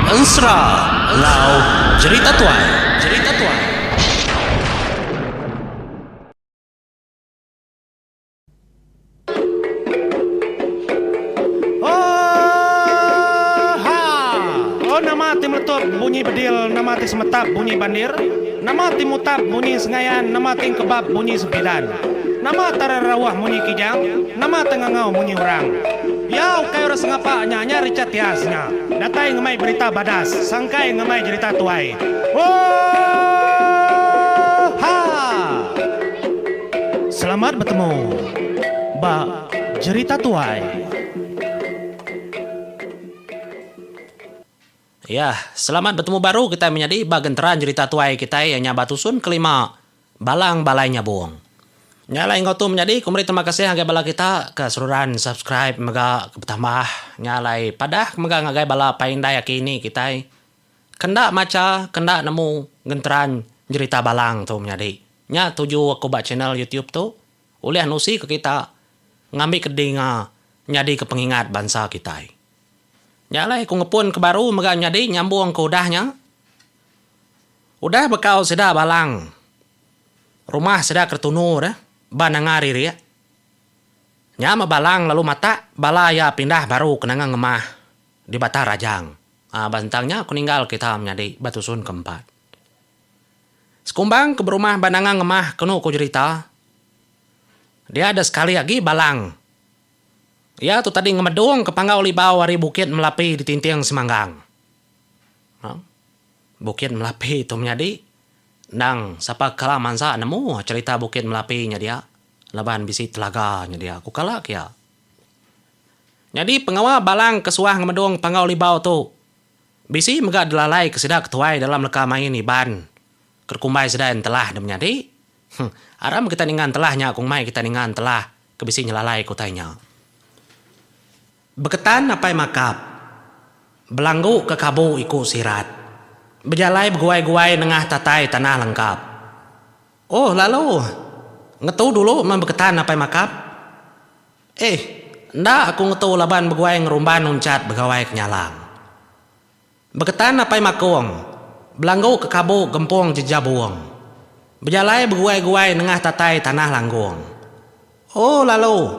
Ensra, lau cerita tuai, cerita tuai. Oh, ha. Oh, nama ti meletup bunyi bedil, nama ti semetap bunyi bandir, nama ti mutap bunyi sengayan, nama ti kebab bunyi sembilan, nama tararawah bunyi kijang, nama tengangau bunyi orang. Yau kayo rasa ngapa nyanya ricat tiasnya, datai ngemai berita badas, sangkai ngemai cerita tuai. Oh, ha. Selamat bertemu, Mbak Cerita Tuai. Ya, selamat bertemu baru kita menjadi bagenteran cerita tuai kita yang batusun kelima balang balainya buang. Nyala ingau tu menjadi kumri terima kasih hagai bala kita keseluruhan subscribe mega bertambah nyalai padah mega ngagai bala paindah yakini kita kenda maca kenda nemu genteran cerita balang tu menjadi nya tuju aku buat channel YouTube tu oleh anusi ke kita ngambil kedinga nyadi ke pengingat bangsa kita. Nyalai ku ngepun ke baru mega nyadi nyambung ke udahnya. Udah bekau sedah balang. Rumah sedah kertunur banangari ria. Nyama balang lalu mata balaya pindah baru kenangan ngemah di Bata Rajang. Bantangnya aku ninggal kita menjadi batusun keempat. Sekumbang ke rumah banangan ngemah kenu ku cerita. Dia ada sekali lagi balang. Ya tu tadi ngemedung ke Panggau Libau hari Bukit Melapi di Tintiang Semanggang. Bukit Melapi itu menjadi nang siapa kala mansa nemu cerita Bukit Melapi nya dia. Laban bisi telaga nya dia. Aku kalak ya. Jadi pengawal balang kesuah ngemedung Panggau Libau tu. Bisi mega delalai kesedak tuai dalam leka main iban. Kerkumbai sedan telah dem nyadi. Aram kita ningan telahnya kung mai kita ningan telah kebisi nyelalai kutainya. Beketan apai makap. Belanggu ke kabu iku sirat. Berjalai beguai-guai nengah tatai tanah lengkap. Oh lalu ngetu dulu membeketan apai makap. Ndak aku ngetu laban beguai ngerumban uncat begawai kenyalang. Beketan apai makung. Belanggu ke kabu gempung jejabuang. Berjalai beguai-guai nengah tatai tanah langgung. Oh lalu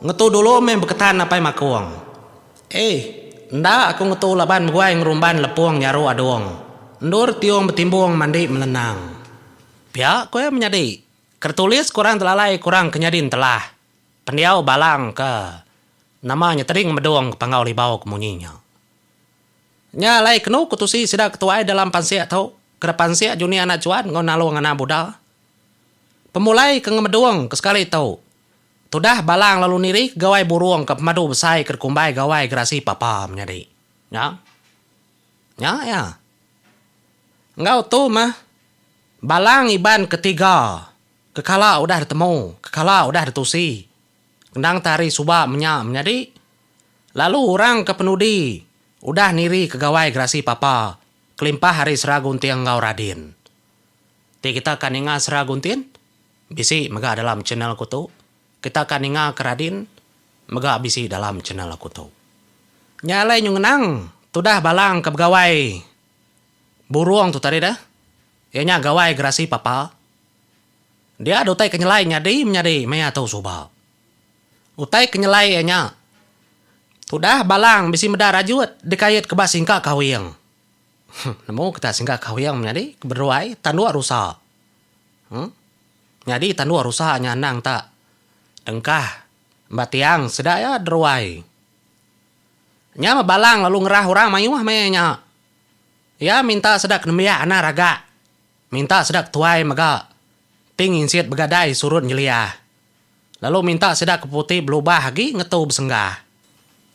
ngetu dulu membeketan apai makung. Ndak aku ngetu laban beguai ngerumban lepung nyaru adung. Ndur tiung betimbung mandi melenang. Pihak kowe menyadi. Kertulis kurang telalai kurang kenyadin telah. Pendiau balang ke. Namanya tering medong ke Panggau Libau kemunyinya. Nyalai kenu kutusi sidak ketuai dalam pansiak tau. Kera pansiak juni anak cuan ngau nalung anak budal. Pemulai ke ngemedong ke sekali tau. Tudah balang lalu niri gawai burung ke pemadu besai kerkumbai gawai gerasi papa menyadi. Ya. Engkau tu mah. Balang iban ketiga. Kekala udah ditemu. Kekala udah ditusi. Kendang tari subak menyadi. Lalu orang ke penudi. Udah niri ke gawai gerasi papa. Kelimpah hari seraguntin engkau radin. Ti kita kan ingat seraguntin. Bisi mega dalam channel ku tu. Kita kan ingat keradin. Mega bisi dalam channel aku tu. Nyalai nyungenang. Tudah balang ke gawai. Burung tu tadi dah. Ianya gawai gerasi papa. Dia ada utai kenyelai nyadi menyadi mea tau subal. Utai kenyelai ianya. Tudah balang bisi meda rajut dikait ke bas singka kawiyang. Nemu kita singka kawiyang menyadi keberuai tandua rusa. Nyadi tandua rusa nyanang tak. Dengkah batiang sedaya deruai. Nya balang lalu ngerah orang mayuah mayanya. Ya minta sedak nembiak anak raga. Minta sedak tuai mega. Pingin siat begadai surut nyeliah. Lalu minta sedak keputih berubah lagi ngetu besenggah.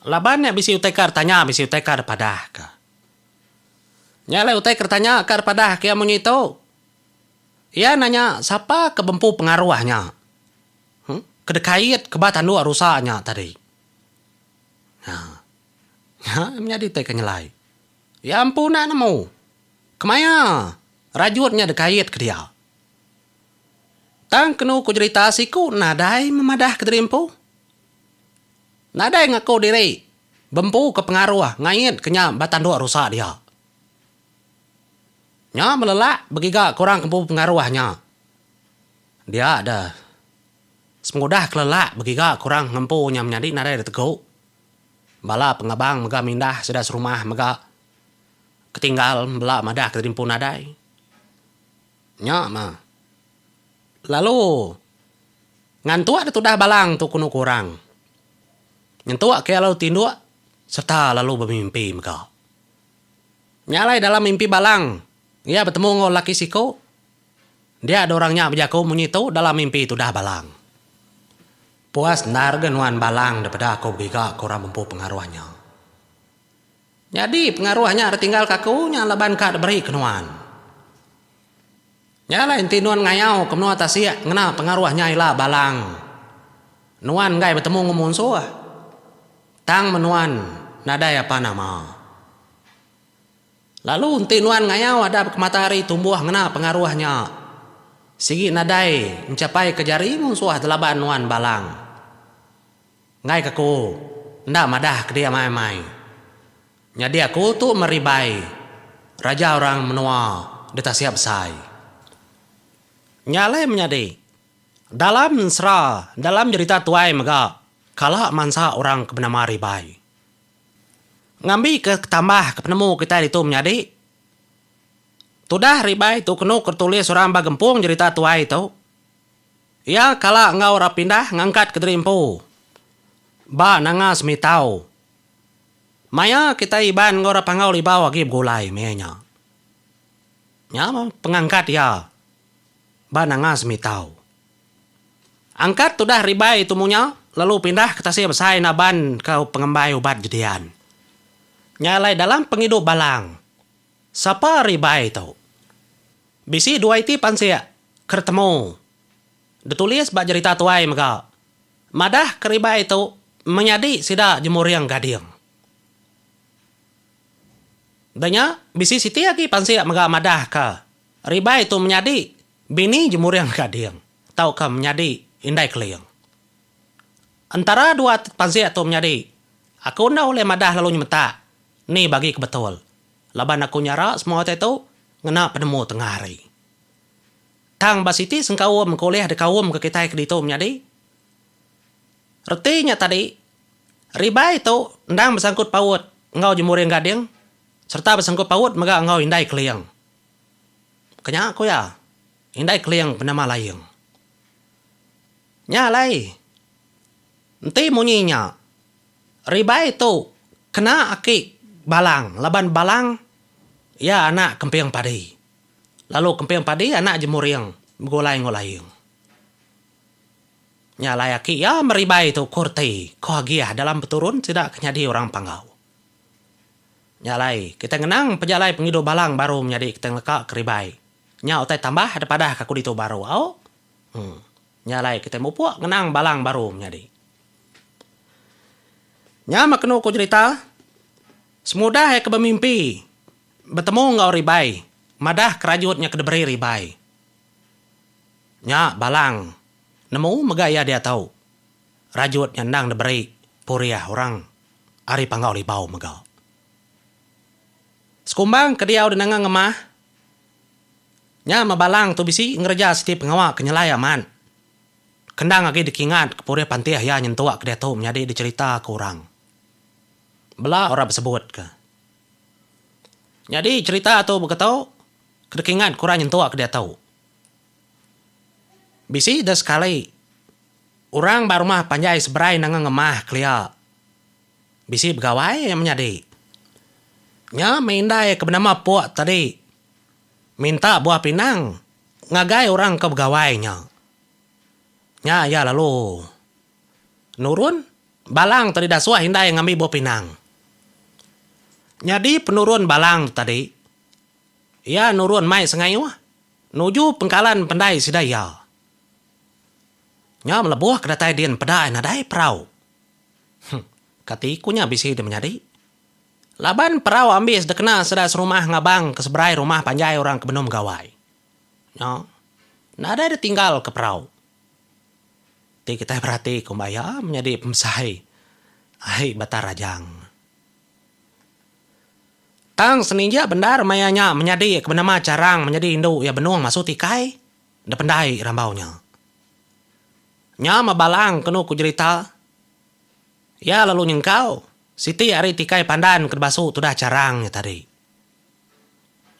Labannya bisi utekar tanya bisi utekar padah ka. Nyala utekar tanya kar padah kia menyito. Ia nanya siapa kebempu pengaruhnya. Kedekait kebatan dua rusaknya tadi. Menjadi teka nyelai. Ya ampun nak nemu. Kemaya? Rajutnya dekait ke dia. Tang kenu ku cerita siku nadai memadah ke derimpu. Nadai ngaku diri. Bempu ke pengaruh ngait kenya batan dua rusak dia. Nya melelak begiga kurang kempu pengaruhnya. Dia ada. Semudah kelelak begiga kurang ngempu nya menjadi nadai teguk. Bala pengabang mega mindah sedas rumah mega ketinggal bela madah ketimpu nadai. Nya mah. Lalu ngantua tu dah balang tu kuno kurang. Nyentua ke lalu tinduk serta lalu bermimpi mega. Nyalai dalam mimpi balang. Ia bertemu ngol laki siko. Dia ada orangnya berjaku menyitu dalam mimpi itu dah balang. Puas nargenuan balang daripada aku begiga kurang mampu pengaruhnya. Jadi pengaruhnya ada tinggal kakunya leban kak beri kenuan. Nyala inti nuan ngayau kemnua tasia ngena pengaruhnya ila balang. Nuan ngai bertemu ngumun soa. Tang menuan nadai apa nama. Lalu inti nuan ngayau ada matahari tumbuh ngena pengaruhnya. Sigi nadai mencapai kejari musuh delaban nuan balang. Ngai kaku ndak madah ke dia mai-mai. Jadi aku tu meribai. Raja orang menua deta siap sai. Nyalai menjadi. Dalam cerita tuai mega kala mansa orang kebenama ribai. Ngambi ke tambah ke penemu kita itu menjadi. Tudah ribai tu kenu kertulis orang bagempung cerita tuai itu. Ya kala ngau rapindah ngangkat ke derimpu. Ba nanga semitau. Maya kita iban ngora pangau libau lagi gulai menya. Nya pengangkat ya. Ba nanga semitau. Angkat tu dah ribai tumunya lalu pindah ke tasir besai naban ke pengembai ubat jedian. Nyalai dalam penghidup balang. Sapa ribai tu? Bisi dua iti pansia ketemu. Ditulis bak cerita tuai mega. Madah keribai itu menyadi sida jemur yang gading. Danya bisi siti lagi pansia mega madah ka. Ribai itu menyadi bini jemur yang gading. Tahu ka menyadi indai keliang. Antara dua pansia itu menyadi. Aku ndak oleh madah lalu nyemeta. Ni bagi kebetul. Laban aku nyara semua itu ngena penemu tengah hari. Tang basiti sengkawum kuliah de kawum ke kita ke ditu menyadi. Retinya tadi, riba itu ndang bersangkut paut ngau jemur yang gading, serta bersangkut paut mega ngau indai keliang. Kenya aku ya, indai keliang bernama layang. Nyalai, nanti munyinya, riba itu kena aki balang, laban balang, ya anak kempiang padi. Lalu kempiang padi anak jemur yang ngolai-ngolayang. Nyalai aki ya meribai itu kurti, kohagiah dalam beturun tidak kenyadi orang panggau. Nyalai, kita ngenang pejalai pengido balang baru menjadi kita ngekak keribai. Nya otai tambah daripada kaku itu baru. Au? Nyalai, kita mupuak ngenang balang baru menjadi. Nya maknu ku cerita, semudah ya kebemimpi, bertemu ngau ribai, madah kerajutnya kedeberi ribai. Nya balang, nemu megaya dia tahu. Rajut nyandang deberi puriah orang ari panggau libau megau. Sekumbang ke dia udah nangang ngemah. Nya mabalang tu bisi ngereja seti pengawak kenyelayaman. Kendang lagi dikingat ke puriah pantiah ya nyentuak ke dia tahu menjadi dicerita ke orang. Bela orang tersebut ke. Jadi cerita atau berkatau kedekingat kurang nyentuak ke dia tahu. Bisi dah sekali. Orang baru mah panjai seberai nangang ngemah kelia. Bisi begawai yang menjadi. Nya mindai ke bernama puak tadi. Minta buah pinang. Ngagai orang ke begawainya. Nya ya lalu. Nurun. Balang tadi dasuah hindai ngambil buah pinang. Jadi penurun balang tadi. Ya nurun mai sengayuh. Nuju pengkalan pendai sidaya. Nya melebuh ke datai dian pedai nadai perau. Katikunya bisi dia menjadi. Laban perau ambis dekena sedas rumah ngabang ke seberai rumah panjai orang ke benum gawai. Nya, nadai dia tinggal ke perau. Ti kita berarti kumbaya menjadi pemsai. Ai batar rajang. Tang seninja benar mayanya menjadi kebenama carang menjadi induk ya benuang masuk tikai. Da pendai rambaunya. Nya mabalang kenu ku cerita. Ya lalu nyengkau. Siti ari tikai pandan kerbasu tu dah carangnya tadi.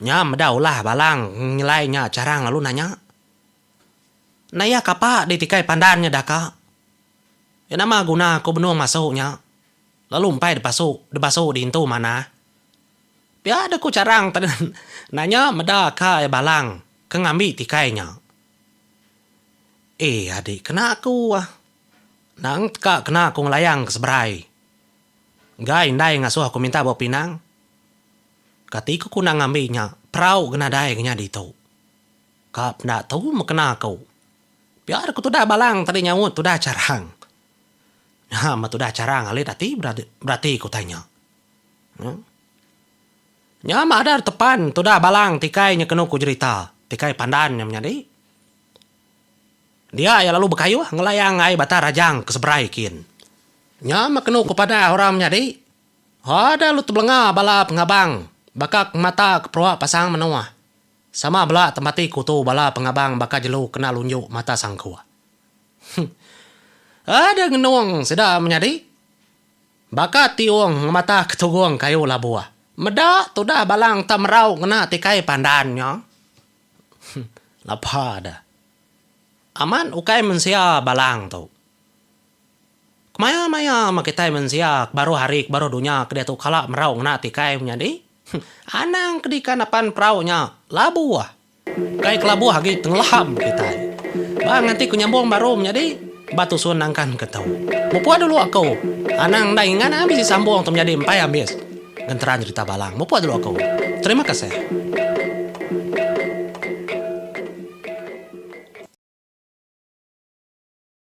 Nya medaulah balang nyelainya carang lalu nanya. Naya kapa di tikai pandannya daka. Ya nama guna ku benuang masuknya. Lalu umpai depasu di intu mana. Ya ada ku carang tadi nanya meda ka ya balang ke ngambil tikainya. Adik kena aku ah. Nang ka kena aku ngelayang ke seberai. Gak indai ngasuh aku minta bawa pinang. Katiku ku nang ngambilnya prau kena dai kena dito. Kap nak tahu makena aku. Biar aku tu dah balang tadi nyawut tu dah carang. Ya ma tu dah carang alit hati berarti ku tanya. Nya ada tepan tu dah balang tikainya kena ku cerita. Tikai pandan yang menjadi. Dia ya lalu berkayu ngelayang ai bata rajang ke seberai kin. Nya kena kepada orang menjadi. Ada lu tebelenga bala pengabang. Bakak mata keproa pasang menua. Sama bela tempati kutu bala pengabang baka jelu kena lunjuk mata sangkua. Ada ngenuang sudah menjadi. Baka tiung mata ketugung kayu labua. Meda tu dah balang tamrau kena tikai pandannya. Lapa ada. Aman ukai mensia balang tu. Kemaya-maya makitai mensia baru hari baru dunia kedia tu kalak merau kena tikai menjadi. Anang kedikan apan praunya labu ah. Kai kelabu hagi tenggelam kita. Bang nanti ku nyambung baru menjadi batu sunangkan ketau. Mupua dulu aku. Anang daingan habis sambung untuk menjadi empai habis. Genteran cerita balang. Mupua dulu aku. Terima kasih.